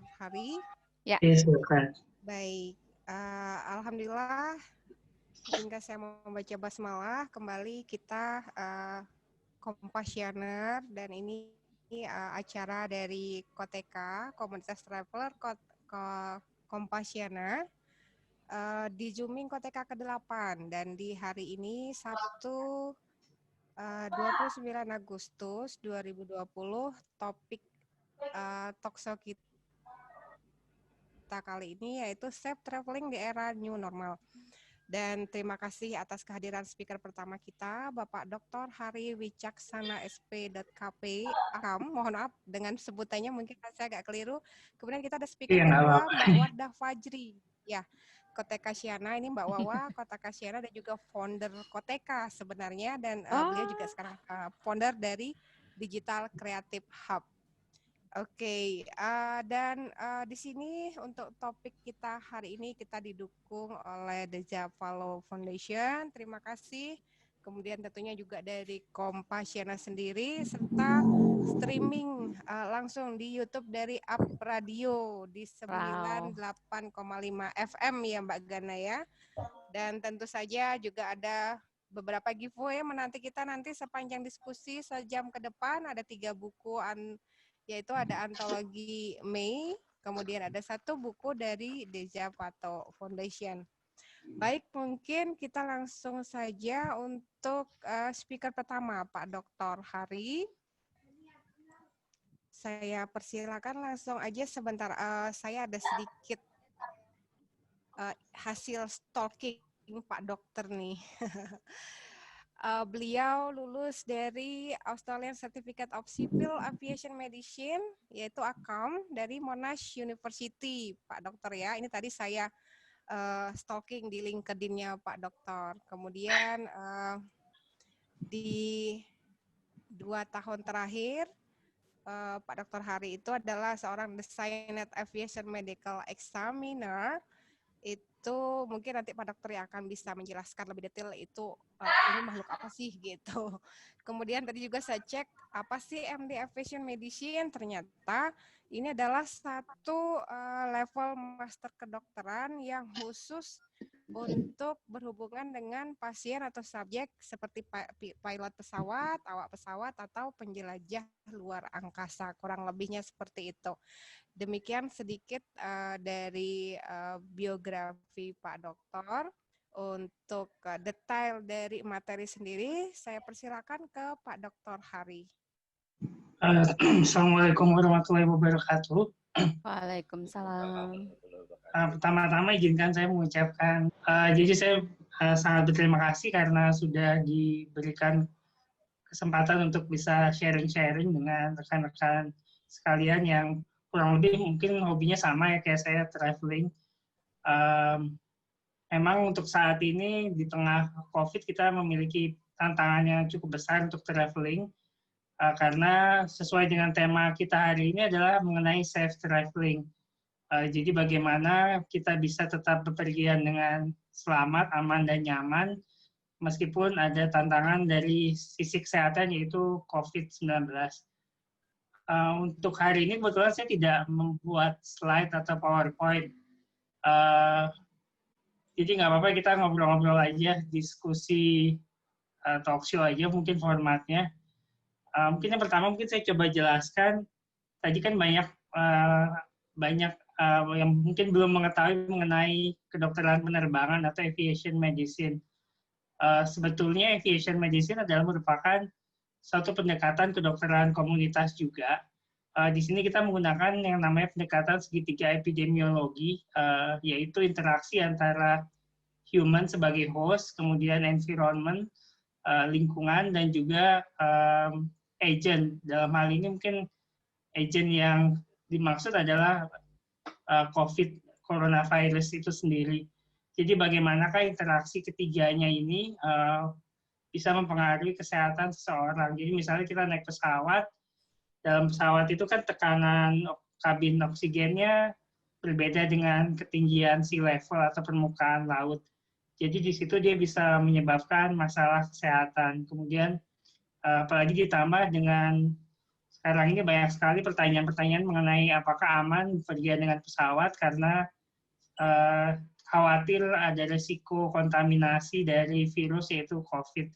Dr. Hari. Ya. Yes, silakan. Baik, alhamdulillah izinkan saya membaca basmalah. Kembali kita Compassioner dan ini acara dari Koteka, Komunitas Traveler Compassioner di Zooming Koteka ke-8 dan di hari ini Sabtu 29 Agustus 2020 topik talkshow kita kali ini yaitu safe traveling di era new normal. Dan terima kasih atas kehadiran speaker pertama kita, Bapak Dr. Hari Wicaksana SP.KP. Mohon maaf dengan sebutannya mungkin saya agak keliru. Kemudian kita ada speaker kedua, Mbak Wardah Fajri. Ya, Koteka Siana, ini Mbak Wawa, Koteka Siana dan juga founder Koteka sebenarnya. Dan beliau juga sekarang founder dari Digital Creative Hub. Oke, dan di sini untuk topik kita hari ini kita didukung oleh The Javalo Foundation. Terima kasih. Kemudian tentunya juga dari Compassioner sendiri serta streaming langsung di YouTube dari Up Radio di 98,5 FM ya Mbak Gana ya. Dan tentu saja juga ada beberapa giveaway menanti kita nanti sepanjang diskusi sejam ke depan. Ada 3 buku yaitu ada antologi Mei, kemudian ada 1 buku dari The Javalo Foundation. Baik, mungkin kita langsung saja untuk speaker pertama, Pak Dr. Hari. Saya persilakan langsung aja sebentar. Saya ada sedikit hasil stalking Pak Dokter nih. Beliau lulus dari Australian Certificate of Civil Aviation Medicine, yaitu ACAM, dari Monash University, Pak Dokter ya. Ini tadi saya stalking di LinkedIn-nya Pak Dokter. Kemudian di 2 tahun terakhir, Pak Dokter Hari itu adalah seorang Designated Aviation Medical Examiner. Itu mungkin nanti Pak Dokter yang akan bisa menjelaskan lebih detail itu ini makhluk apa sih gitu. Kemudian tadi juga saya cek apa sih MD Aviation Medicine, ternyata ini adalah satu level master kedokteran yang khusus untuk berhubungan dengan pasien atau subjek seperti pilot pesawat, awak pesawat atau penjelajah luar angkasa, kurang lebihnya seperti itu. Demikian sedikit dari biografi Pak Dokter. Untuk detail dari materi sendiri, saya persilakan ke Pak Dokter Hari. Assalamualaikum warahmatullahi wabarakatuh. Waalaikumsalam. Pertama-tama izinkan saya mengucapkan, jadi saya sangat berterima kasih karena sudah diberikan kesempatan untuk bisa sharing-sharing dengan rekan-rekan sekalian yang kurang lebih mungkin hobinya sama ya kayak saya, traveling. Memang untuk saat ini di tengah COVID kita memiliki tantangan yang cukup besar untuk traveling karena sesuai dengan tema kita hari ini adalah mengenai safe traveling. Jadi bagaimana kita bisa tetap bepergian dengan selamat, aman, dan nyaman meskipun ada tantangan dari sisi kesehatan yaitu COVID-19. Untuk hari ini kebetulan saya tidak membuat slide atau PowerPoint. Jadi nggak apa-apa kita ngobrol-ngobrol aja, diskusi talk show aja mungkin formatnya. Mungkin yang pertama mungkin saya coba jelaskan. Tadi kan banyak yang mungkin belum mengetahui mengenai kedokteran penerbangan atau aviation medicine. Sebetulnya aviation medicine adalah merupakan suatu pendekatan kedokteran komunitas juga. Di sini kita menggunakan yang namanya pendekatan segitiga epidemiologi, yaitu interaksi antara human sebagai host, kemudian environment, lingkungan, dan juga agent. Dalam hal ini mungkin agent yang dimaksud adalah COVID, coronavirus itu sendiri. Jadi bagaimanakah interaksi ketiganya ini bisa mempengaruhi kesehatan seseorang. Jadi misalnya kita naik pesawat, dalam pesawat itu kan tekanan kabin oksigennya berbeda dengan ketinggian sea level atau permukaan laut. Jadi di situ dia bisa menyebabkan masalah kesehatan. Kemudian apalagi ditambah dengan sekarang ini banyak sekali pertanyaan-pertanyaan mengenai apakah aman bepergian dengan pesawat karena khawatir ada risiko kontaminasi dari virus yaitu COVID.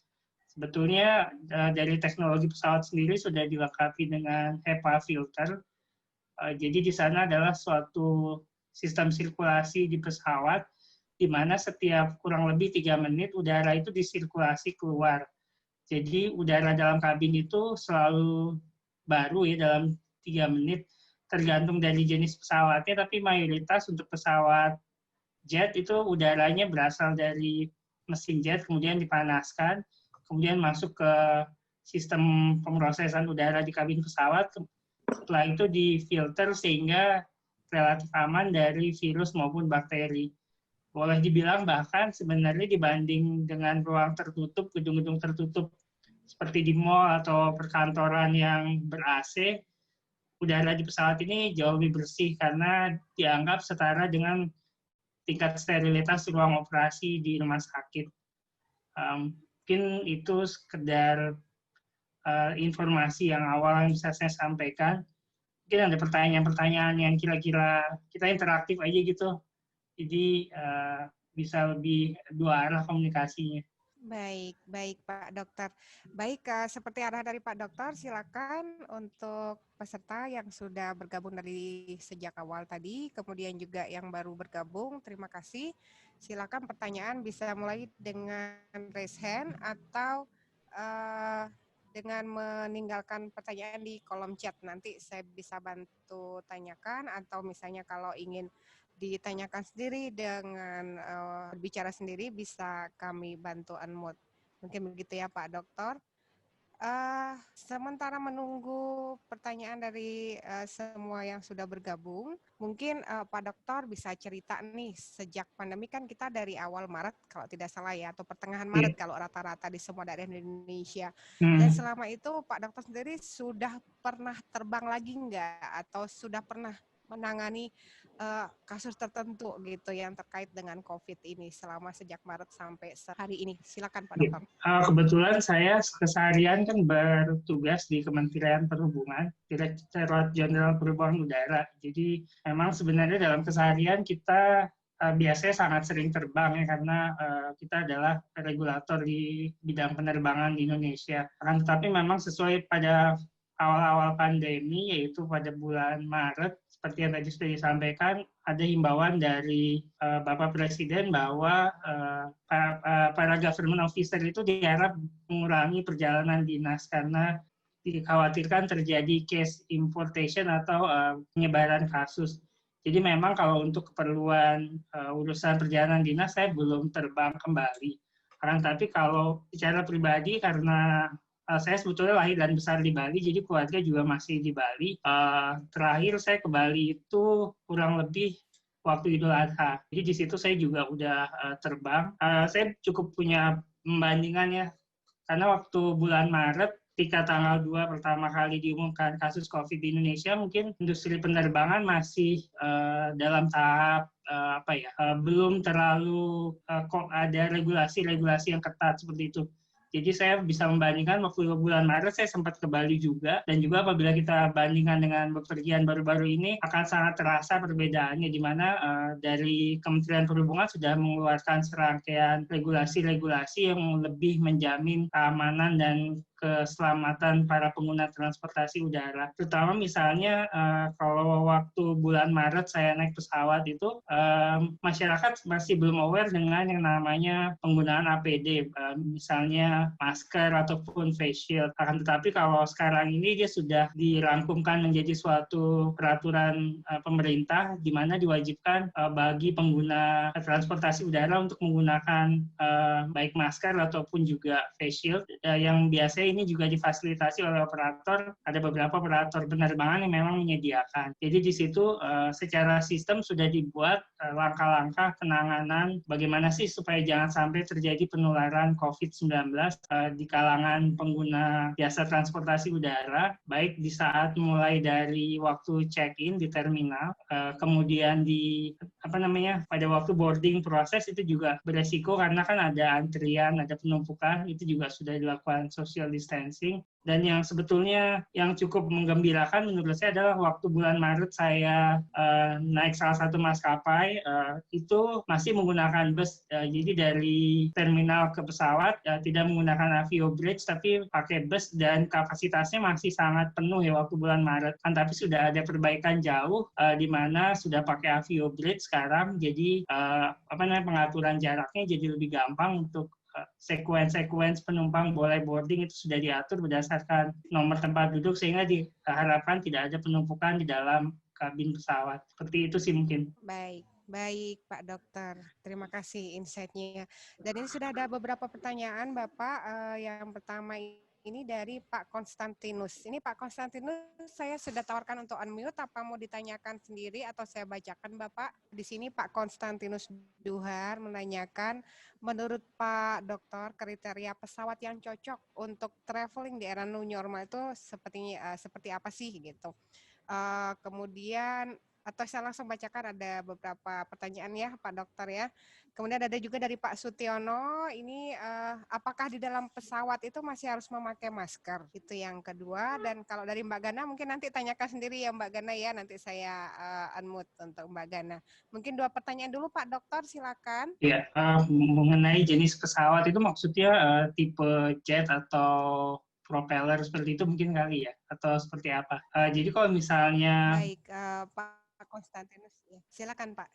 Sebetulnya dari teknologi pesawat sendiri sudah dilengkapi dengan HEPA filter. Jadi di sana adalah suatu sistem sirkulasi di pesawat di mana setiap kurang lebih 3 menit udara itu disirkulasi keluar. Jadi udara dalam kabin itu selalu baru ya dalam 3 menit, tergantung dari jenis pesawatnya, tapi mayoritas untuk pesawat jet itu udaranya berasal dari mesin jet, kemudian dipanaskan, kemudian masuk ke sistem pemrosesan udara di kabin pesawat, setelah itu difilter sehingga relatif aman dari virus maupun bakteri. Boleh dibilang bahkan sebenarnya dibanding dengan ruang tertutup, gedung-gedung tertutup seperti di mall atau perkantoran yang ber-AC, udara di pesawat ini jauh lebih bersih karena dianggap setara dengan tingkat sterilitas ruang operasi di rumah sakit. Mungkin itu sekedar informasi yang awal yang bisa saya sampaikan. Mungkin ada pertanyaan-pertanyaan yang kira-kira kita interaktif aja gitu. Jadi bisa lebih dua arah komunikasinya. Baik, baik Pak Dokter. Baik, seperti arah dari Pak Dokter, silakan untuk peserta yang sudah bergabung dari sejak awal tadi, kemudian juga yang baru bergabung, terima kasih. Silakan pertanyaan bisa mulai dengan raise hand atau dengan meninggalkan pertanyaan di kolom chat. Nanti saya bisa bantu tanyakan atau misalnya kalau ingin ditanyakan sendiri dengan bicara sendiri bisa kami bantu unmute. Mungkin begitu ya Pak Dokter. Sementara menunggu pertanyaan dari semua yang sudah bergabung, mungkin Pak Dokter bisa cerita nih, sejak pandemi kan kita dari awal Maret kalau tidak salah ya, atau pertengahan Maret kalau rata-rata di semua daerah di Indonesia. Dan selama itu Pak Dokter sendiri sudah pernah terbang lagi nggak? Atau sudah pernah menangani kasus tertentu gitu yang terkait dengan COVID ini selama sejak Maret sampai hari ini? Silakan Pak Dokter. Kebetulan saya keseharian kan bertugas di Kementerian Perhubungan, Direktorat Jenderal Perhubungan Udara. Jadi memang sebenarnya dalam keseharian kita biasanya sangat sering terbang ya karena kita adalah regulator di bidang penerbangan di Indonesia. Akan tetapi memang sesuai pada awal-awal pandemi, yaitu pada bulan Maret, seperti yang tadi sudah disampaikan, ada himbauan dari Bapak Presiden bahwa para government officer itu diharap mengurangi perjalanan dinas karena dikhawatirkan terjadi case importation atau penyebaran kasus. Jadi memang kalau untuk keperluan urusan perjalanan dinas, saya belum terbang kembali. Tapi kalau secara pribadi, karena saya sebetulnya lahir dan besar di Bali, jadi keluarga juga masih di Bali. Terakhir saya ke Bali itu kurang lebih waktu Idul Adha. Jadi di situ saya juga udah terbang. Saya cukup punya pembandingan ya, karena waktu bulan Maret, ketika tanggal 2 pertama kali diumumkan kasus COVID di Indonesia, mungkin industri penerbangan masih dalam tahap belum terlalu ada regulasi-regulasi yang ketat seperti itu. Jadi saya bisa membandingkan waktu bulan Maret saya sempat ke Bali juga, dan juga apabila kita bandingkan dengan bepergian baru-baru ini akan sangat terasa perbedaannya, di mana dari Kementerian Perhubungan sudah mengeluarkan serangkaian regulasi-regulasi yang lebih menjamin keamanan dan keselamatan para pengguna transportasi udara. Terutama misalnya kalau waktu bulan Maret saya naik pesawat itu, masyarakat masih belum aware dengan yang namanya penggunaan APD, misalnya masker ataupun face shield. Akan tetapi kalau sekarang ini dia sudah dirangkumkan menjadi suatu peraturan pemerintah di mana diwajibkan bagi pengguna transportasi udara untuk menggunakan baik masker ataupun juga face shield yang biasanya ini juga difasilitasi oleh operator. Ada beberapa operator penerbangan yang memang menyediakan. Jadi di situ secara sistem sudah dibuat langkah-langkah penanganan bagaimana sih supaya jangan sampai terjadi penularan COVID-19 di kalangan pengguna jasa transportasi udara, baik di saat mulai dari waktu check-in di terminal, kemudian pada waktu boarding proses itu juga beresiko karena kan ada antrian, ada penumpukan, itu juga sudah dilakukan social distancing. Dan yang sebetulnya yang cukup menggembirakan menurut saya adalah waktu bulan Maret saya naik salah satu maskapai, itu masih menggunakan bus. Jadi dari terminal ke pesawat tidak menggunakan Avio Bridge tapi pakai bus, dan kapasitasnya masih sangat penuh ya waktu bulan Maret. Tapi sudah ada perbaikan jauh di mana sudah pakai Avio Bridge sekarang. Jadi pengaturan jaraknya jadi lebih gampang untuk sekuens penumpang boleh boarding itu sudah diatur berdasarkan nomor tempat duduk, sehingga diharapkan tidak ada penumpukan di dalam kabin pesawat. Seperti itu sih mungkin. Baik Pak Dokter. Terima kasih insight-nya. Dan ini sudah ada beberapa pertanyaan Bapak. Yang pertama ini dari Pak Konstantinus. Ini Pak Konstantinus, saya sudah tawarkan untuk unmute. Apa mau ditanyakan sendiri atau saya bacakan Bapak? Di sini Pak Konstantinus Duhar menanyakan, menurut Pak Dokter, kriteria pesawat yang cocok untuk traveling di era new normal itu seperti apa sih gitu? Kemudian, atau saya langsung bacakan, ada beberapa pertanyaan ya Pak Dokter ya. Kemudian ada juga dari Pak Sutiono, ini apakah di dalam pesawat itu masih harus memakai masker? Itu yang kedua. Dan kalau dari Mbak Gana mungkin nanti tanyakan sendiri ya Mbak Gana ya, nanti saya unmute untuk Mbak Gana. Mungkin 2 pertanyaan dulu Pak Dokter, silakan. Ya, mengenai jenis pesawat itu maksudnya tipe jet atau propeller seperti itu mungkin kali ya, atau seperti apa? Jadi kalau misalnya Baik, Pak Konstantinus, ya. Silakan Pak,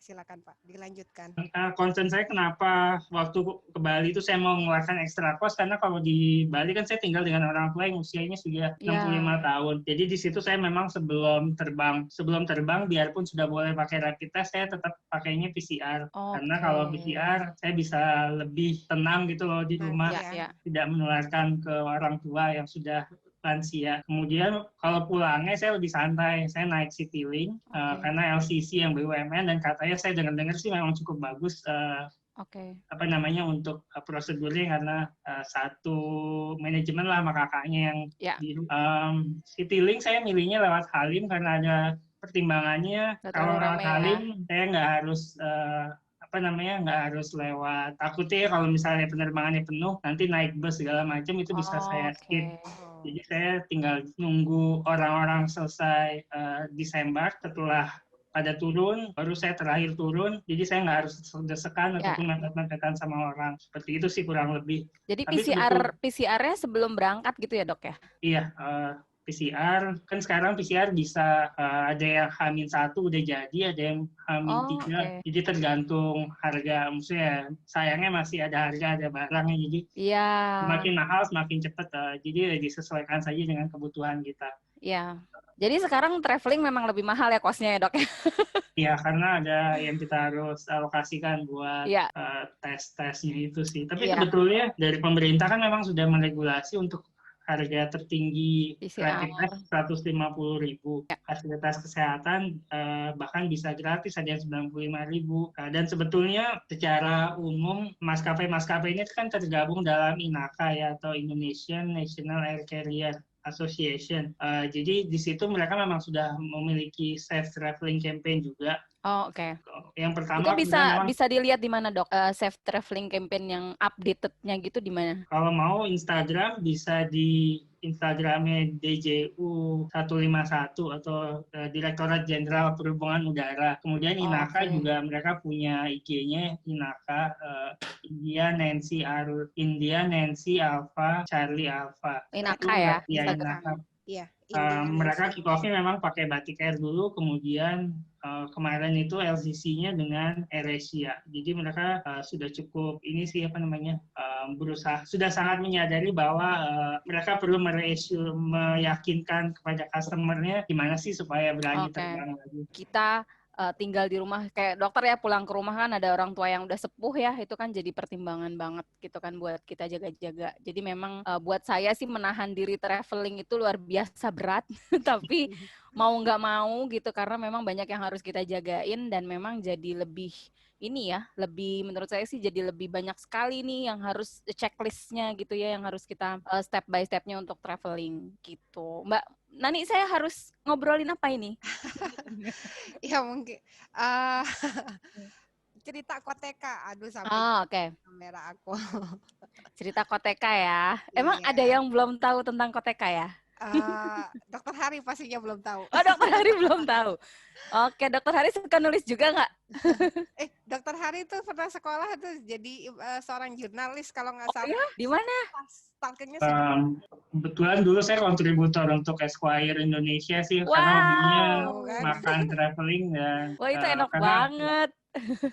dilanjutkan. concern saya kenapa waktu ke Bali itu saya mau mengeluarkan extra cost, karena kalau di Bali kan saya tinggal dengan orang tua yang usianya sudah 65 tahun. Jadi di situ saya memang sebelum terbang biarpun sudah boleh pakai rapid test, saya tetap pakainya PCR. Karena kalau PCR saya bisa lebih tenang gitu loh di rumah, tidak menularkan ke orang tua yang sudah lansia. Kemudian kalau pulangnya saya lebih santai, saya naik Citylink karena LCC yang BUMN, dan katanya saya dengar-dengar sih memang cukup bagus untuk prosedurnya, karena satu manajemen lah sama kakaknya yang Citylink saya milihnya lewat Halim karena ada pertimbangannya. Kalau lewat Halim saya nggak harus nggak harus lewat, takutnya kalau misalnya penerbangannya penuh nanti naik bus segala macam itu bisa saya skip. Jadi saya tinggal nunggu orang-orang selesai disembark, setelah pada turun baru saya terakhir turun, jadi saya nggak harus desekan ataupun mepet-mepetan sama orang. Seperti itu sih kurang lebih. Jadi PCR-nya sebelum berangkat gitu ya Dok ya? Iya, PCR kan sekarang PCR bisa ada yang H-1 udah jadi, ada yang H-3, jadi tergantung harga. Maksudnya sayangnya masih ada harga, ada barangnya, jadi semakin mahal semakin cepat. Jadi disesuaikan saja dengan kebutuhan kita. Iya. Jadi sekarang traveling memang lebih mahal ya cost-nya ya Dok ya? Iya, karena ada yang kita harus alokasikan buat tes-tesnya itu sih. Tapi sebetulnya dari pemerintah kan memang sudah meregulasi untuk harga tertinggi rapid test 150.000, fasilitas kesehatan bahkan bisa gratis, ada yang 95.000. Dan sebetulnya secara umum maskapai-maskapai ini kan tergabung dalam INACA ya, atau Indonesian National Air Carrier Association. Jadi di situ mereka memang sudah memiliki safe traveling campaign juga. Yang pertama itu bisa dilihat di mana Dok? Safe traveling campaign yang updated-nya gitu di mana? Kalau mau Instagram bisa di Instagramnya DJU 151 atau Direktorat Jenderal Perhubungan Udara. Kemudian INACA juga mereka punya IG-nya INACA India Nancy Alpha Charlie Alpha. INACA ya? INACA. Mereka kick off-nya memang pakai batik air dulu, kemudian kemarin itu LCC-nya dengan AirAsia. Jadi mereka sudah cukup berusaha, sudah sangat menyadari bahwa mereka perlu meyakinkan kepada customer-nya gimana sih supaya berani terbang lagi. Kita tinggal di rumah kayak dokter ya, pulang ke rumah kan ada orang tua yang udah sepuh ya, itu kan jadi pertimbangan banget gitu kan buat kita jaga-jaga. Jadi memang buat saya sih menahan diri traveling itu luar biasa berat tapi mau nggak mau gitu, karena memang banyak yang harus kita jagain, dan memang jadi lebih menurut saya sih jadi lebih banyak sekali nih yang harus checklistnya gitu ya, yang harus kita step by stepnya untuk traveling gitu. Mbak Nani, saya harus ngobrolin apa ini? Ya mungkin cerita Koteka. Aduh sampai Oh, oke. kamera aku. Cerita Koteka ya. Emang ada Iya. yang belum tahu tentang Koteka ya? Dokter Hari pastinya belum tahu. Oh, Dokter Hari belum tahu. Oke, Dokter Hari suka nulis juga nggak? Dokter Hari tuh pernah sekolah tuh jadi seorang jurnalis kalau nggak Oh salah. ya, di mana? Stalkingnya Kebetulan dulu saya kontributor untuk Esquire Indonesia sih, karena hobinya Wow. kan. makan, traveling, dan Wah, itu enak karena banget.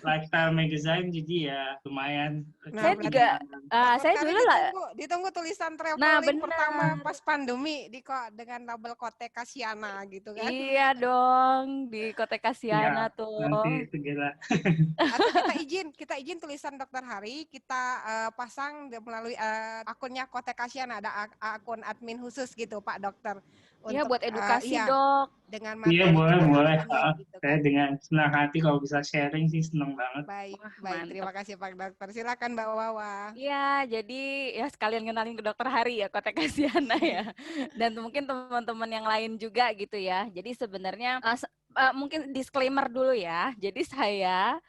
lifestyle magazine, jadi ya lumayan. Nah, Saya berarti juga, Dokter saya Hari dulu lah. ditunggu tulisan Nah, traveling pertama benar. pas pandemi dengan label Koteka Siana gitu kan. Iya dong, di Koteka Siana Ya, tuh. nanti segera. Atau kita izin tulisan Dokter Hari kita pasang melalui akunnya Koteka Siana, ada akun admin khusus gitu Pak Dokter. Iya, buat edukasi iya, Dok. dengan Iya, materi kita boleh. hari ini, gitu Saya kan. dengan senang hati kalau bisa sharing sih, senang banget. Baik, Wah, baik. mantep. Terima kasih Pak Dokter. Silakan Mbak Wawa. Iya, jadi ya sekalian kenalin ke Dokter Hari ya, Koteka Siana ya. Dan mungkin teman-teman yang lain juga gitu ya. Jadi sebenarnya mungkin disclaimer dulu ya. Jadi saya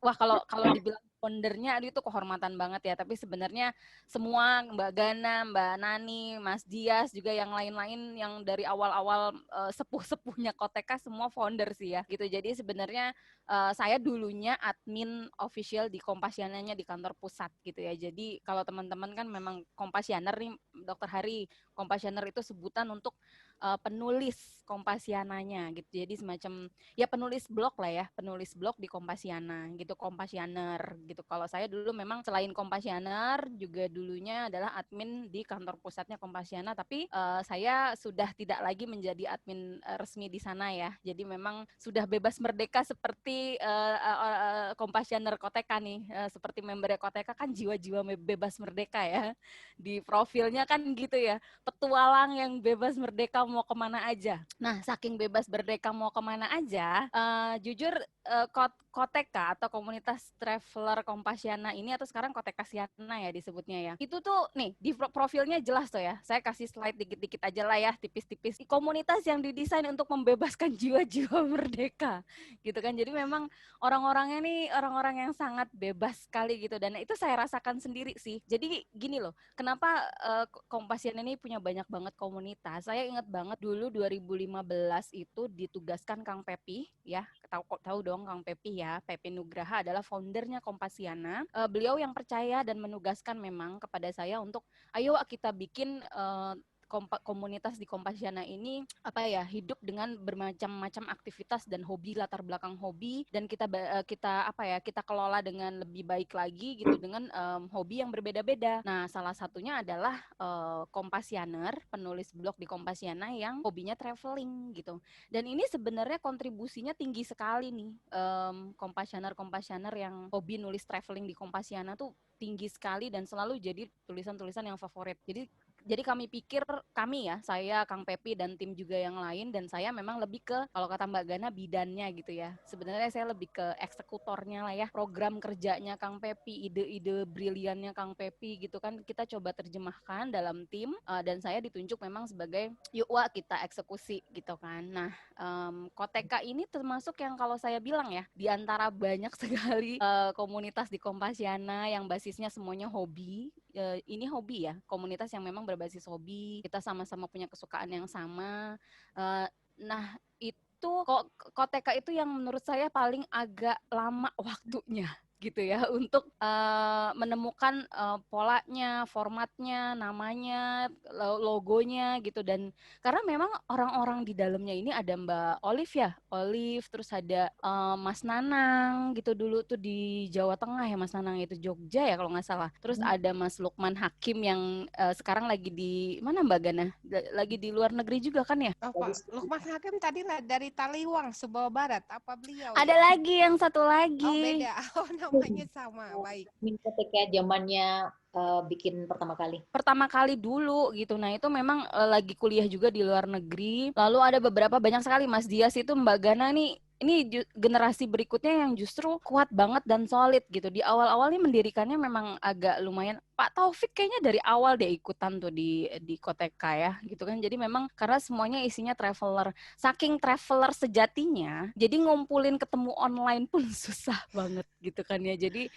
wah kalau dibilang foundernya, aduh itu kehormatan banget ya. Tapi sebenarnya semua Mbak Gana, Mbak Nani, Mas Dias juga yang lain-lain yang dari awal-awal sepuh-sepuhnya Koteka semua founder sih ya. Gitu. Jadi sebenarnya saya dulunya admin official di Kompasiananya di kantor pusat gitu ya. Jadi kalau teman-teman kan memang Kompasianer nih Dokter Hari, Kompasianer itu sebutan untuk penulis Kompasiananya gitu. Jadi semacam ya penulis blog lah ya, penulis blog di Kompasiana gitu, Kompasianer gitu. Kalau saya dulu memang selain Kompasianer juga dulunya adalah admin di kantor pusatnya Kompasiana, tapi saya sudah tidak lagi menjadi admin resmi di sana ya. Jadi memang sudah bebas merdeka seperti Kompasianer Koteka nih, seperti membernya Koteka kan jiwa-jiwa bebas merdeka ya. Di profilnya kan gitu ya, petualang yang bebas merdeka mau kemana aja. Nah, saking bebas merdeka mau kemana aja, jujur Koteka atau komunitas traveler Kompasiana ini atau sekarang Koteka Siana ya disebutnya ya. Itu tuh nih di profilnya jelas tuh ya. Saya kasih slide dikit-dikit aja lah ya, tipis-tipis. Komunitas yang didesain untuk membebaskan jiwa-jiwa merdeka. Gitu kan. Jadi memang orang-orangnya nih orang-orang yang sangat bebas sekali gitu, dan itu saya rasakan sendiri sih. Jadi gini loh, kenapa Kompasiana ini punya banyak banget komunitas. Saya ingat banget dulu 2015 itu ditugaskan Kang Pepi ya, tahu dong Kang Pepi ya. Pepi Nugraha adalah foundernya Kompasiana. Beliau yang percaya dan menugaskan memang kepada saya untuk ayo kita bikin komunitas di Kompasiana ini hidup dengan bermacam-macam aktivitas dan hobi, latar belakang hobi, dan kita kelola dengan lebih baik lagi gitu dengan hobi yang berbeda-beda. Nah, salah satunya adalah Kompasianer, penulis blog di Kompasiana yang hobinya traveling gitu. Dan ini sebenarnya kontribusinya tinggi sekali nih. Kompasianer yang hobi nulis traveling di Kompasiana tuh tinggi sekali dan selalu jadi tulisan-tulisan yang favorit. Jadi kami pikir, saya, Kang Pepi, dan tim juga yang lain, dan saya memang lebih ke, kalau kata Mbak Gana, bidannya gitu ya. Sebenarnya saya lebih ke eksekutornya lah ya, program kerjanya Kang Pepi, ide-ide briliannya Kang Pepi gitu kan, kita coba terjemahkan dalam tim, dan saya ditunjuk memang sebagai, yuk wah kita eksekusi gitu kan. Nah, Koteka ini termasuk yang kalau saya bilang ya, di antara banyak sekali komunitas di Kompasiana yang basisnya semuanya hobi, ini hobi ya, komunitas yang memang berbasis hobi, kita sama-sama punya kesukaan yang sama. Nah, itu Koteka itu yang menurut saya paling agak lama waktunya gitu ya untuk menemukan polanya, formatnya, namanya, logonya gitu. Dan karena memang orang-orang di dalamnya ini ada Mbak Olive, terus ada Mas Nanang gitu, dulu tuh di Jawa Tengah ya, Mas Nanang itu Jogja ya kalau nggak salah. Terus ada Mas Lukman Hakim yang sekarang lagi di mana Mbak Gana? Lagi di luar negeri juga kan ya? Pak Lukman Hakim tadi dari Taliwang, Sumbawa Barat. Apa beliau? Ada lagi yang satu lagi. Oh beda, namanya sama. Baik. Ketika zamannya bikin pertama kali dulu gitu. Nah itu memang lagi kuliah juga di luar negeri. Lalu ada banyak sekali Mas Dias itu, Mbak Gana nih. Ini generasi berikutnya yang justru kuat banget dan solid gitu. Di awal-awal nih mendirikannya memang agak lumayan Pak Taufik kayaknya dari awal dia ikutan tuh di Koteka ya gitu kan. Jadi memang karena semuanya isinya traveler. Saking traveler sejatinya, jadi ngumpulin ketemu online pun susah banget gitu kan ya. Jadi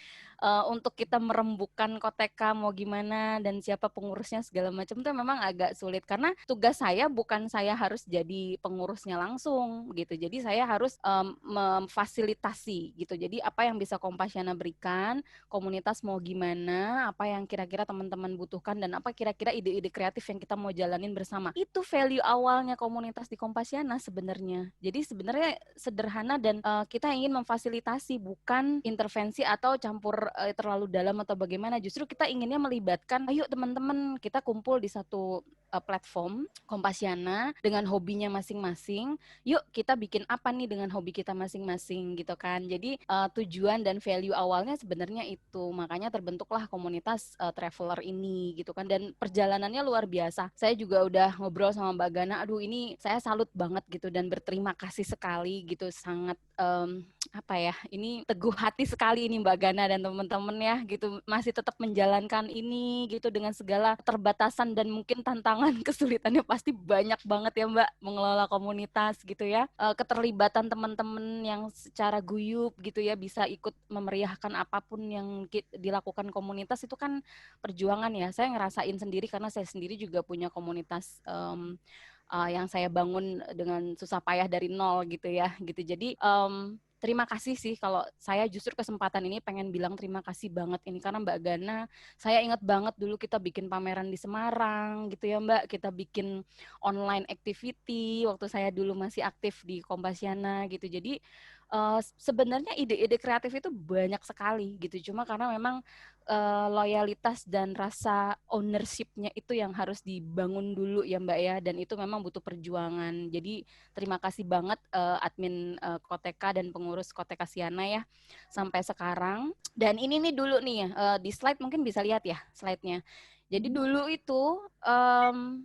untuk kita merembukan Koteka mau gimana dan siapa pengurusnya segala macam tuh memang agak sulit karena tugas saya bukan saya harus jadi pengurusnya langsung gitu. Jadi saya harus memfasilitasi gitu. Jadi apa yang bisa Kompasiana berikan, komunitas mau gimana, apa yang kira-kira teman-teman butuhkan, dan apa kira-kira ide-ide kreatif yang kita mau jalanin bersama. Itu value awalnya komunitas di Kompasiana sebenarnya. Jadi sebenarnya sederhana dan kita ingin memfasilitasi, bukan intervensi atau campur terlalu dalam atau bagaimana. Justru kita inginnya melibatkan, ayo teman-teman kita kumpul di satu platform Kompasiana dengan hobinya masing-masing. Yuk kita bikin apa nih dengan hobi kita masing-masing gitu kan. Jadi tujuan dan value awalnya sebenarnya itu, makanya terbentuklah komunitas traveler ini gitu kan, dan perjalanannya luar biasa. Saya juga udah ngobrol sama Mbak Gana, aduh ini saya salut banget gitu dan berterima kasih sekali gitu, sangat ini teguh hati sekali ini Mbak Gana dan teman-teman ya gitu, masih tetap menjalankan ini gitu dengan segala keterbatasan dan mungkin tantangan kesulitannya pasti banyak banget ya Mbak mengelola komunitas gitu ya. Keterlibatan teman-teman yang secara guyup gitu ya bisa ikut memeriahkan apapun yang dilakukan komunitas itu kan perjuangan ya. Saya ngerasain sendiri karena saya sendiri juga punya komunitas yang saya bangun dengan susah payah dari nol gitu ya gitu. Jadi terima kasih sih, kalau saya justru kesempatan ini pengen bilang terima kasih banget ini karena Mbak Gana, saya ingat banget dulu kita bikin pameran di Semarang gitu ya Mbak, kita bikin online activity waktu saya dulu masih aktif di Kompasiana gitu. Jadi sebenarnya ide-ide kreatif itu banyak sekali gitu, cuma karena memang loyalitas dan rasa ownership-nya itu yang harus dibangun dulu ya Mbak ya, dan itu memang butuh perjuangan. Jadi terima kasih banget admin Koteka dan pengurus Koteka Siana ya sampai sekarang. Dan ini nih dulu nih di slide mungkin bisa lihat ya slide-nya. Jadi dulu itu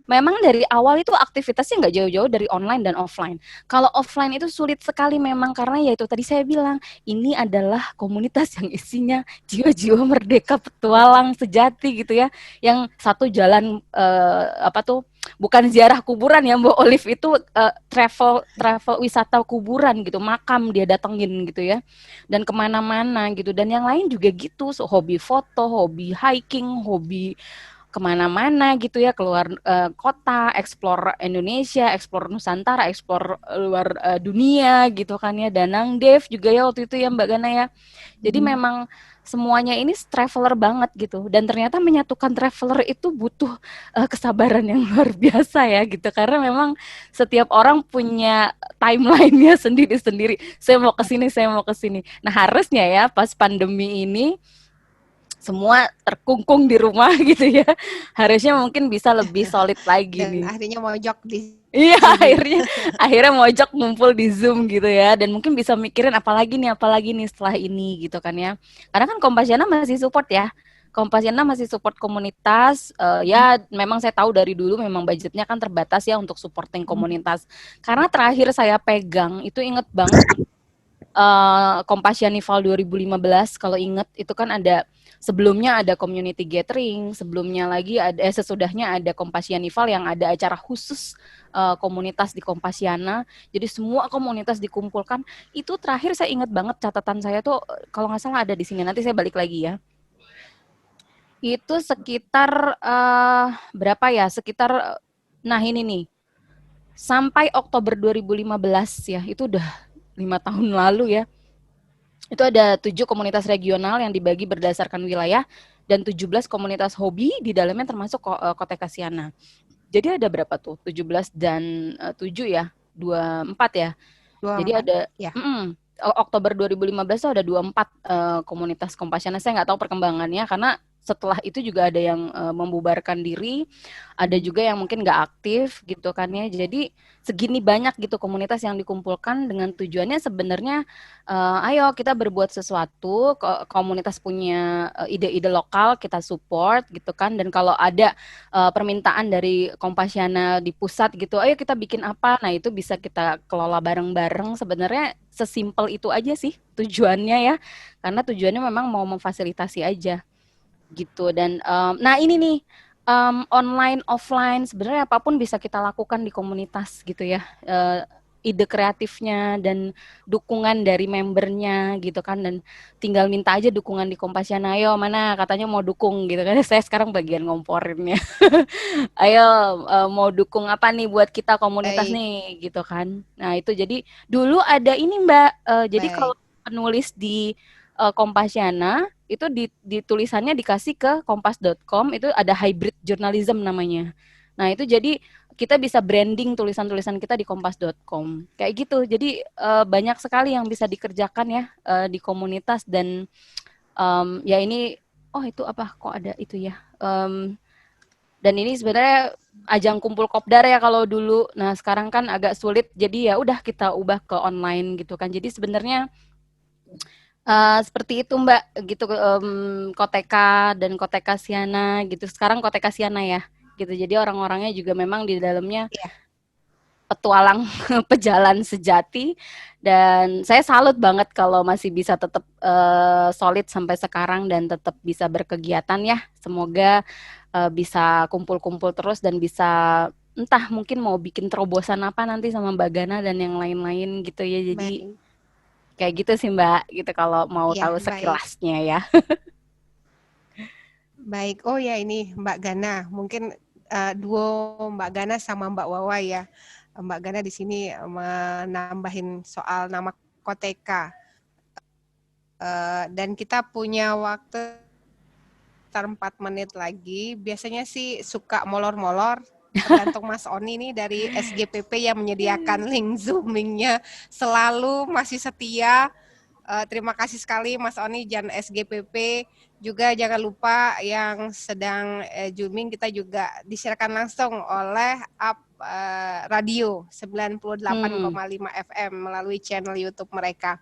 memang dari awal itu aktivitasnya nggak jauh-jauh dari online dan offline. Kalau offline itu sulit sekali memang karena ya itu tadi saya bilang, ini adalah komunitas yang isinya jiwa-jiwa merdeka petualang sejati gitu ya. Yang satu jalan bukan ziarah kuburan ya Mbak Olive, itu travel wisata kuburan gitu, makam dia datengin gitu ya, dan kemana-mana gitu. Dan yang lain juga gitu, hobi foto, hobi hiking, hobi kemana-mana gitu ya, keluar kota, explore Indonesia, explore Nusantara, explore luar dunia gitu kan ya. Danang Dev juga ya waktu itu ya Mbak Gana ya. Jadi memang semuanya ini traveler banget gitu, dan ternyata menyatukan traveler itu butuh kesabaran yang luar biasa ya gitu, karena memang setiap orang punya timeline-nya sendiri-sendiri. Saya mau ke sini. Nah harusnya ya pas pandemi ini semua terkungkung di rumah gitu ya, harusnya mungkin bisa lebih solid lagi dan nih. akhirnya mojok di Iya, akhirnya mojok ngumpul di Zoom gitu ya, dan mungkin bisa mikirin apalagi nih setelah ini gitu kan ya. Karena kan Kompasiana masih support ya. Kompasiana masih support komunitas. Ya memang saya tahu dari dulu memang budgetnya kan terbatas ya untuk supporting komunitas. Karena terakhir saya pegang itu inget banget Kompasianival 2015, kalau inget itu kan ada sebelumnya ada community gathering, sebelumnya lagi ada sesudahnya ada Kompasianival yang ada acara khusus komunitas di Kompasiana. Jadi semua komunitas dikumpulkan. Itu terakhir saya ingat banget, catatan saya tuh kalau nggak salah ada di sini. Nanti saya balik lagi ya. Itu sekitar berapa ya? Sekitar nah ini nih. Sampai Oktober 2015 ya. Itu udah 5 tahun lalu ya. Itu ada 7 komunitas regional yang dibagi berdasarkan wilayah dan 17 komunitas hobi di dalamnya termasuk Koteka Siana. Jadi ada berapa tuh? 17 dan 7 ya? 24 ya? 24, jadi ada ya. Oktober 2015 itu ada 24 komunitas Kompasiana. Saya nggak tahu perkembangannya karena setelah itu juga ada yang membubarkan diri, ada juga yang mungkin nggak aktif gitu kan ya. Jadi segini banyak gitu komunitas yang dikumpulkan dengan tujuannya sebenarnya ayo kita berbuat sesuatu, komunitas punya ide-ide lokal kita support gitu kan. Dan kalau ada permintaan dari Kompasiana di pusat gitu, ayo kita bikin apa, nah itu bisa kita kelola bareng-bareng. Sebenarnya sesimpel itu aja sih tujuannya ya, karena tujuannya memang mau memfasilitasi aja gitu. Dan nah ini nih, online offline sebenarnya apapun bisa kita lakukan di komunitas gitu ya. Ide kreatifnya dan dukungan dari membernya gitu kan, dan tinggal minta aja dukungan di Kompasiana. Ayo mana katanya mau dukung gitu kan. Saya sekarang bagian ngomporinnya. Ayo mau dukung apa nih buat kita komunitas Baik, nih gitu kan. Nah itu jadi dulu ada ini Mbak, jadi baik. kalau penulis di Kompasiana itu di tulisannya dikasih ke kompas.com, itu ada hybrid journalism namanya. Nah itu jadi kita bisa branding tulisan-tulisan kita di kompas.com kayak gitu. Jadi banyak sekali yang bisa dikerjakan ya di komunitas. Dan ya ini, oh itu apa kok ada itu ya. Dan ini sebenarnya ajang kumpul kopdar ya kalau dulu. Nah sekarang kan agak sulit, jadi ya udah kita ubah ke online gitu kan. Jadi sebenarnya seperti itu Mbak, gitu, Koteka dan Koteka Siana gitu. Sekarang Koteka Siana ya, gitu. Jadi orang-orangnya juga memang di dalamnya Iya, petualang pejalan sejati. Dan saya salut banget kalau masih bisa tetap solid sampai sekarang dan tetap bisa berkegiatan ya. Semoga bisa kumpul-kumpul terus dan bisa entah mungkin mau bikin terobosan apa nanti sama Mbak Gana dan yang lain-lain gitu ya. Jadi baik. kayak gitu sih Mbak, gitu kalau mau Iya, tahu baik. sekilasnya ya. Baik. Oh ya, ini Mbak Gana. Mungkin duo Mbak Gana sama Mbak Wawa ya. Mbak Gana di sini menambahin soal nama Koteka. Dan kita punya waktu sekitar 4 menit lagi. Biasanya sih suka molor-molor. Tergantung Mas Oni nih dari SGPP yang menyediakan link Zooming-nya selalu masih setia. Terima kasih sekali Mas Oni dan SGPP. Juga jangan lupa yang sedang Zooming, kita juga disiarkan langsung oleh Radio 98,5 FM melalui channel YouTube mereka.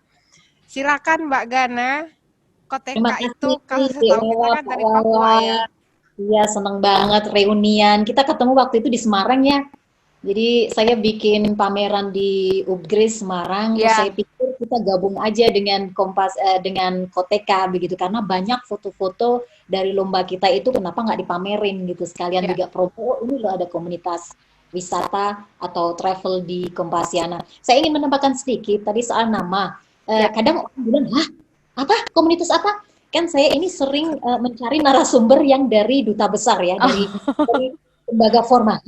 Silakan Mbak Gana. Terima Koteka itu kasih kalau Dek setahu kita Wawa, kan Pak dari Papua Wawa. ya. Iya, seneng banget reunian. Kita ketemu waktu itu di Semarang ya. Jadi saya bikin pameran di Upgris Semarang, terus saya Ya, pikir kita gabung aja dengan dengan Koteka begitu, karena banyak foto-foto dari lomba kita itu kenapa nggak dipamerin gitu, sekalian ya. juga promo, oh, ini loh ada komunitas wisata atau travel di Kompasiana. Saya ingin menambahkan sedikit tadi soal nama. Ya. Kadang orang bilang, hah, apa komunitas apa? Kan saya ini sering mencari narasumber yang dari duta besar ya, dari lembaga formal.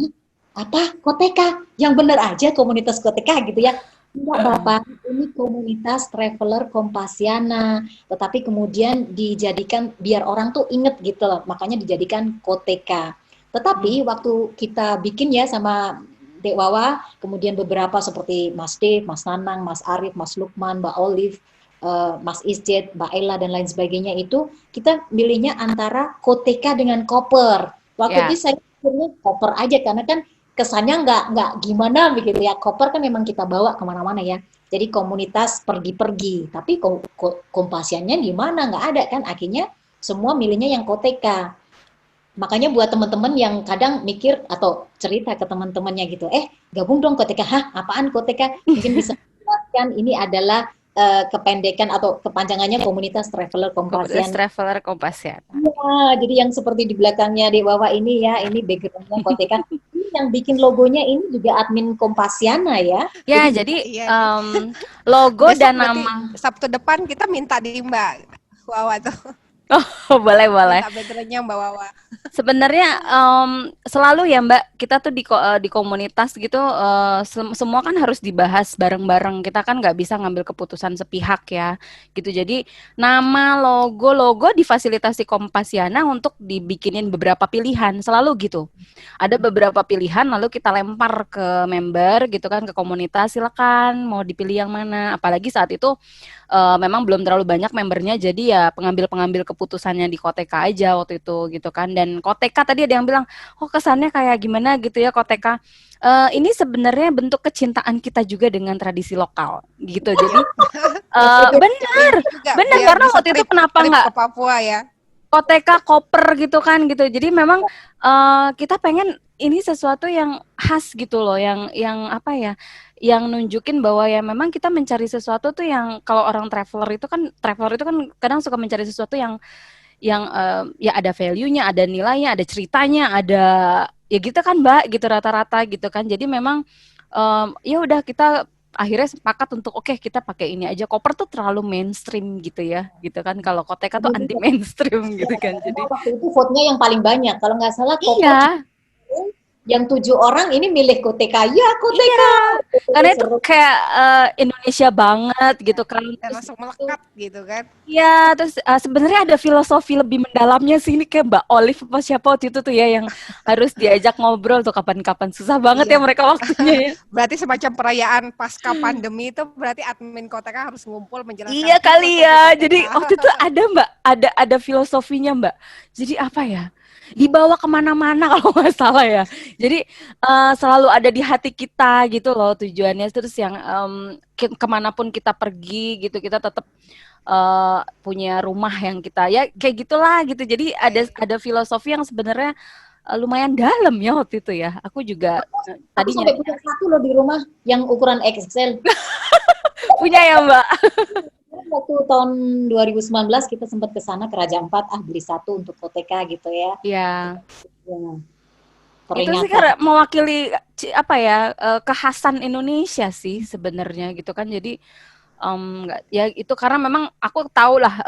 Apa Koteka? Yang benar aja komunitas Koteka gitu ya. Enggak Bapak, ini komunitas traveler Kompasiana, tetapi kemudian dijadikan biar orang tuh inget gitu loh, makanya dijadikan Koteka. Tetapi waktu kita bikin ya sama Dek Wawa, kemudian beberapa seperti Mas Dave, Mas Nanang, Mas Arif, Mas Lukman, Mbak Olive, Mas Isjet, Mbak Ella dan lain sebagainya itu kita milihnya antara Koteka dengan Koper. Waktu Ya. itu saya pikirnya Koper aja karena kan kesannya nggak gimana begitu ya. Koper kan memang kita bawa kemana-mana ya. Jadi komunitas pergi-pergi. Tapi Kompasiannya gimana? Nggak ada kan. Akhirnya semua milihnya yang Koteka. Makanya buat teman-teman yang kadang mikir atau cerita ke teman-temannya gitu, gabung dong Koteka. Hah, apaan Koteka? Mungkin bisa jelaskan ini adalah kependekan atau kepanjangannya komunitas traveler Komunitas Kompasian. traveler Kompasiana. Ya, jadi yang seperti di belakangnya di bawah ini ya, ini backgroundnya Koteka. Ini yang bikin logonya ini juga admin Kompasiana ya. Ya, Jadi jadi Iya nih. logo Besok dan berarti nama. Sabtu depan kita minta di Mbak Wawa tuh. Oh, boleh, boleh. Minta backgroundnya Mbak Wawa. Sebenarnya selalu ya Mbak, kita tuh di komunitas gitu semua kan harus dibahas bareng-bareng. Kita kan nggak bisa ngambil keputusan sepihak ya, gitu. Jadi nama, logo difasilitasi Kompasiana untuk dibikinin beberapa pilihan, selalu gitu. Ada beberapa pilihan lalu kita lempar ke member gitu kan, ke komunitas, silakan mau dipilih yang mana. Apalagi saat itu memang belum terlalu banyak membernya, jadi ya pengambil-pengambil keputusannya di Koteka aja waktu itu gitu kan. Dan Koteka tadi ada yang bilang, oh kesannya kayak gimana gitu ya Koteka. Ini sebenarnya bentuk kecintaan kita juga dengan tradisi lokal gitu. Jadi benar Biar karena bisa waktu itu kenapa trip nggak ke Papua ya. Koteka koper gitu kan gitu. Jadi memang kita pengen ini sesuatu yang khas gitu loh, yang apa ya, yang nunjukin bahwa ya memang kita mencari sesuatu tuh yang kalau orang traveler itu kan kadang suka mencari sesuatu yang ya ada value-nya, ada nilainya, ada ceritanya, ada ya gitu kan Mbak, gitu rata-rata gitu kan. Jadi memang ya udah kita akhirnya sepakat untuk oke kita pakai ini aja. Koper tuh terlalu mainstream gitu ya, gitu kan. Kalau Koteka tuh anti mainstream gitu kan. Jadi waktu itu vote-nya yang paling banyak. Kalau nggak salah iya, yang 7 orang ini milih Koteka. Ya, Koteka. iya. Karena itu Seru. kayak Indonesia banget gitu kan. Dan Terus langsung melekat gitu kan. iya, terus sebenarnya ada filosofi lebih mendalamnya sih ini kayak Mbak Olive apa siapa waktu itu tuh ya yang harus diajak ngobrol tuh kapan-kapan. Susah banget ya Iya. mereka waktunya ya. Berarti semacam perayaan pasca pandemi itu berarti admin Koteka harus ngumpul menjelaskan Iya kali filosofi ya. Koteka. Jadi waktu itu ada Mbak, ada filosofinya Mbak. Jadi apa ya? Dibawa kemana-mana kalau nggak salah ya. Jadi selalu ada di hati kita gitu loh tujuannya. Terus yang kemanapun kita pergi gitu kita tetap punya rumah yang kita ya kayak gitulah gitu. Jadi ada filosofi yang sebenarnya lumayan dalam ya waktu itu ya. Aku juga Aku tadinya sampai punya satu loh di rumah yang ukuran XL. punya ya Mbak. Waktu tahun 2019 kita sempat ke sana ke Raja Ampat, beli satu untuk Koteka gitu ya. Iya. Ya, Itu sih peringatan. karena mewakili apa ya kekhasan Indonesia sih sebenarnya gitu kan. Jadi ya itu karena memang aku tahu lah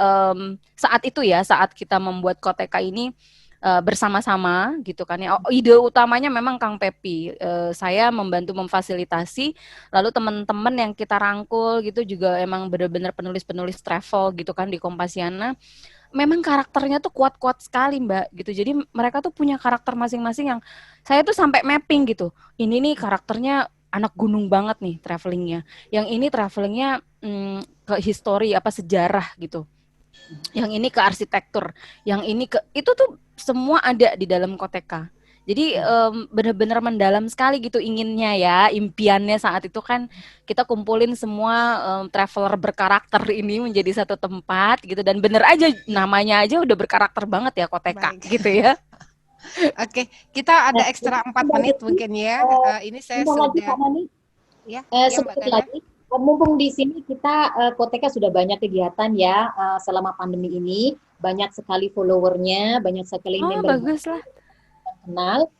saat itu ya saat kita membuat Koteka ini bersama-sama gitu kan ya. Ide utamanya memang Kang Pepi. Saya membantu memfasilitasi, lalu teman-teman yang kita rangkul gitu juga emang benar-benar penulis-penulis travel gitu kan di Kompasiana. Memang karakternya tuh kuat-kuat sekali Mbak gitu. Jadi mereka tuh punya karakter masing-masing yang saya tuh sampai mapping gitu. Ini nih karakternya anak gunung banget nih travelingnya. Yang ini travelingnya ke histori apa sejarah gitu. Yang ini ke arsitektur. Yang ini ke itu tuh semua ada di dalam Koteka. Jadi benar-benar mendalam sekali gitu inginnya ya, impiannya saat itu kan kita kumpulin semua traveler berkarakter ini menjadi satu tempat gitu dan bener aja namanya aja udah berkarakter banget ya Koteka Baik. gitu ya. Oke, kita ada ekstra 4 menit mungkin ya. Ini saya Bentar lagi sudah Kak Nani, ya, Mbak sedikit Gana. lagi. Mumpung di sini kita Koteka sudah banyak kegiatan ya selama pandemi ini, banyak sekali followernya, banyak sekali Oh member bagus lah. kenal.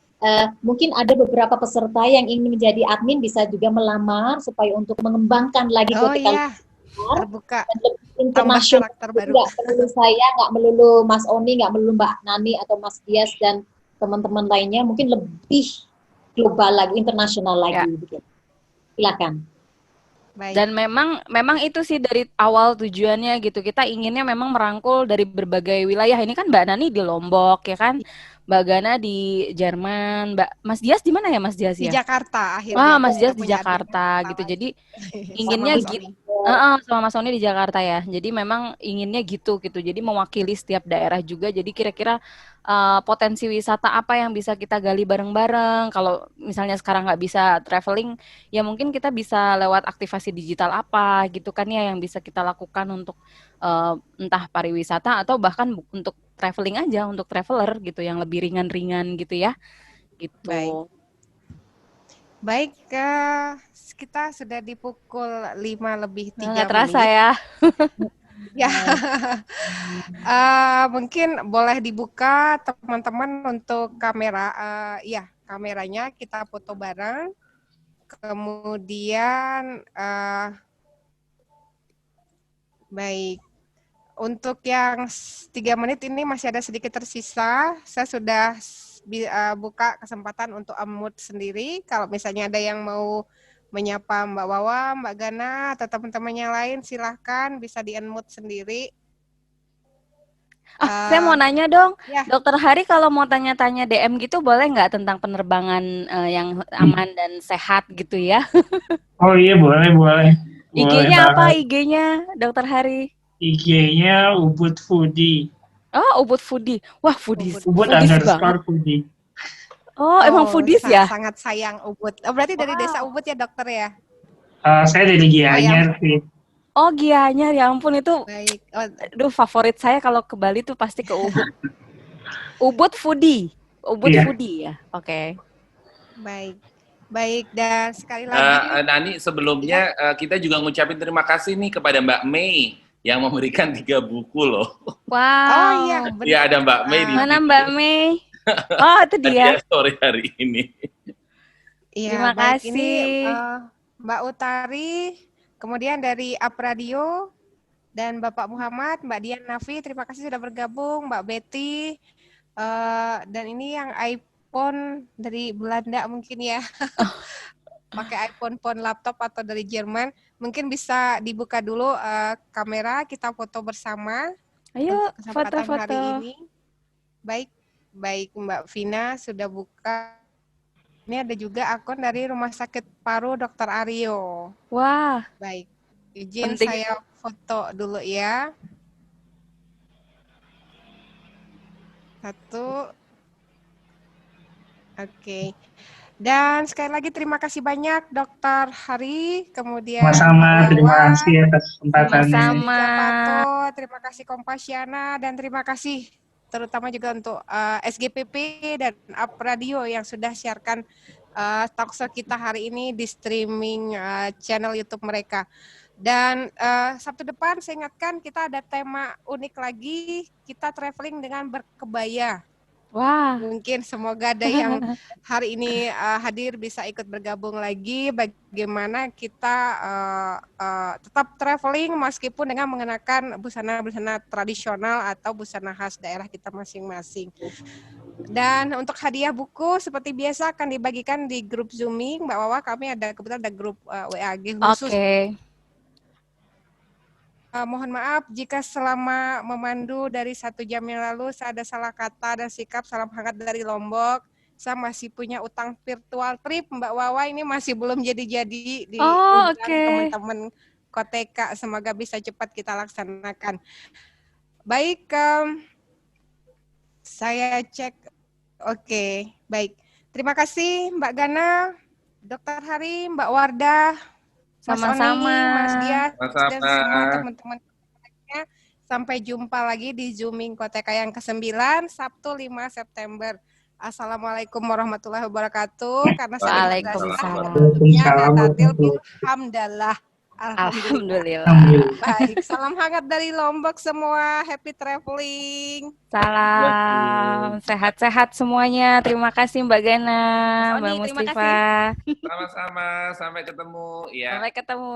Mungkin ada beberapa peserta yang ingin menjadi admin bisa juga melamar supaya untuk mengembangkan lagi Oh Koteka iya, terbuka dan lebih tambah internasional. karakter baru. Nggak melulu saya, nggak melulu Mas Oni, nggak melulu Mbak Nani atau Mas Dias dan teman-teman lainnya, mungkin lebih global lagi, internasional lagi. Ya. Silakan. Baik. Dan memang itu sih dari awal tujuannya gitu. Kita inginnya memang merangkul dari berbagai wilayah. Ini kan Mbak Nani di Lombok ya kan. Mbak Gana di Jerman, Mas Dias di mana ya Mas Dias Di ya? Jakarta akhirnya. Mas Dias kita di punya admin Jakarta Jakarta gitu. lagi. Jadi Sama inginnya Mas gitu. Oni. Sama Mas Sony di Jakarta ya. Jadi memang inginnya gitu. Jadi mewakili setiap daerah juga. Jadi kira-kira potensi wisata apa yang bisa kita gali bareng-bareng. Kalau misalnya sekarang nggak bisa traveling, ya mungkin kita bisa lewat aktivasi digital apa gitu kan ya yang bisa kita lakukan untuk entah pariwisata atau bahkan untuk traveling aja, untuk traveler gitu yang lebih ringan-ringan gitu ya. Gitu. Baik, kita sudah di pukul 5:03 Nggak terasa menit. ya. Ya, mungkin boleh dibuka teman-teman untuk kamera. Ya, kameranya kita foto bareng. Kemudian, baik. Untuk yang 3 menit ini masih ada sedikit tersisa. Saya sudah buka kesempatan untuk unmute sendiri. Kalau misalnya ada yang mau menyapa Mbak Wawa, Mbak Gana, atau teman-teman yang lain, silahkan bisa di-unmute sendiri. Saya mau nanya dong, ya. Dokter Hari kalau mau tanya-tanya DM gitu boleh nggak tentang penerbangan yang aman dan sehat gitu ya? Oh iya boleh. IG-nya apa IG-nya Dokter Hari? IG-nya Ubud Foodie. Oh, Ubud Foodie. Wah, foodies Ubud_foodie. Foodie. Oh, emang foodies ya? Sangat sayang Ubud. Oh, berarti dari desa Ubud ya, Dokter ya? Saya dari Gianyar sih. Oh, Gianyar, ya ampun itu. Baik. Aduh, favorit saya kalau ke Bali tuh pasti ke Ubud. Ubud Foodie. Foodie ya. Oke. Baik, dan sekali lagi Nani, sebelumnya kita juga ngucapin terima kasih nih kepada Mbak Mei yang memberikan 3 buku loh. Wow. Oh iya, Iya, ada Mbak Mei di Mana situ. Mbak Mei? Oh, itu dia. Dia sore hari ini. Iya, Terima baik. Ini kasih. Mbak Utari, kemudian dari Apradio, dan Bapak Muhammad, Mbak Dian Nafi, terima kasih sudah bergabung, Mbak Betty, dan ini yang iPhone dari Belanda mungkin ya, pakai iPhone laptop atau dari Jerman, mungkin bisa dibuka dulu kamera, kita foto bersama. Ayo, untuk kesempatan foto-foto. hari ini. Baik Mbak Vina sudah buka. Ini ada juga akun dari Rumah Sakit Paru Dr. Aryo. Wah, Baik, izin penting. saya foto dulu ya. Satu. Oke. Dan sekali lagi terima kasih banyak Dr. Hari, kemudian Sama-sama, Mbak terima Wawa, kasih atas kesempatannya. Sama-sama. Japato, terima kasih Kompasiana, dan terima kasih terutama juga untuk SGPP dan Up Radio yang sudah siarkan talkshow kita hari ini di streaming channel YouTube mereka. Dan Sabtu depan saya ingatkan kita ada tema unik lagi, kita traveling dengan berkebaya. Wah, Mungkin semoga ada yang hari ini hadir bisa ikut bergabung lagi. Bagaimana kita tetap traveling meskipun dengan mengenakan busana-busana tradisional atau busana khas daerah kita masing-masing. Dan untuk hadiah buku seperti biasa akan dibagikan di grup Zooming. Mbak Wawa, kami kebetulan ada grup WAG khusus. oke. Mohon maaf jika selama memandu dari 1 jam yang lalu saya ada salah kata dan sikap. Salam hangat dari Lombok. Saya masih punya utang virtual trip Mbak Wawa, ini masih belum jadi-jadi di Oh, undang oke. teman-teman Koteka. Semoga bisa cepat kita laksanakan. Baik, saya cek. Oke, baik. Terima kasih Mbak Gana, Dr. Hari, Mbak Wardah, Mas Oni, Sama-sama. Mas Dias, dan Sama-sama. semua teman-teman. Sampai jumpa lagi di Zooming Koteka yang ke-9, Sabtu 5 September. Assalamualaikum warahmatullahi wabarakatuh. Karena saya Waalaikumsalam. Alhamdulillah. Alhamdulillah. Baik, salam hangat dari Lombok semua. Happy traveling. Salam. Sehat-sehat semuanya. Terima kasih Mbak Gana, Mas Oni, Mbak terima Mustifa. Sama-sama, sampai ketemu. Ya. Sampai ketemu.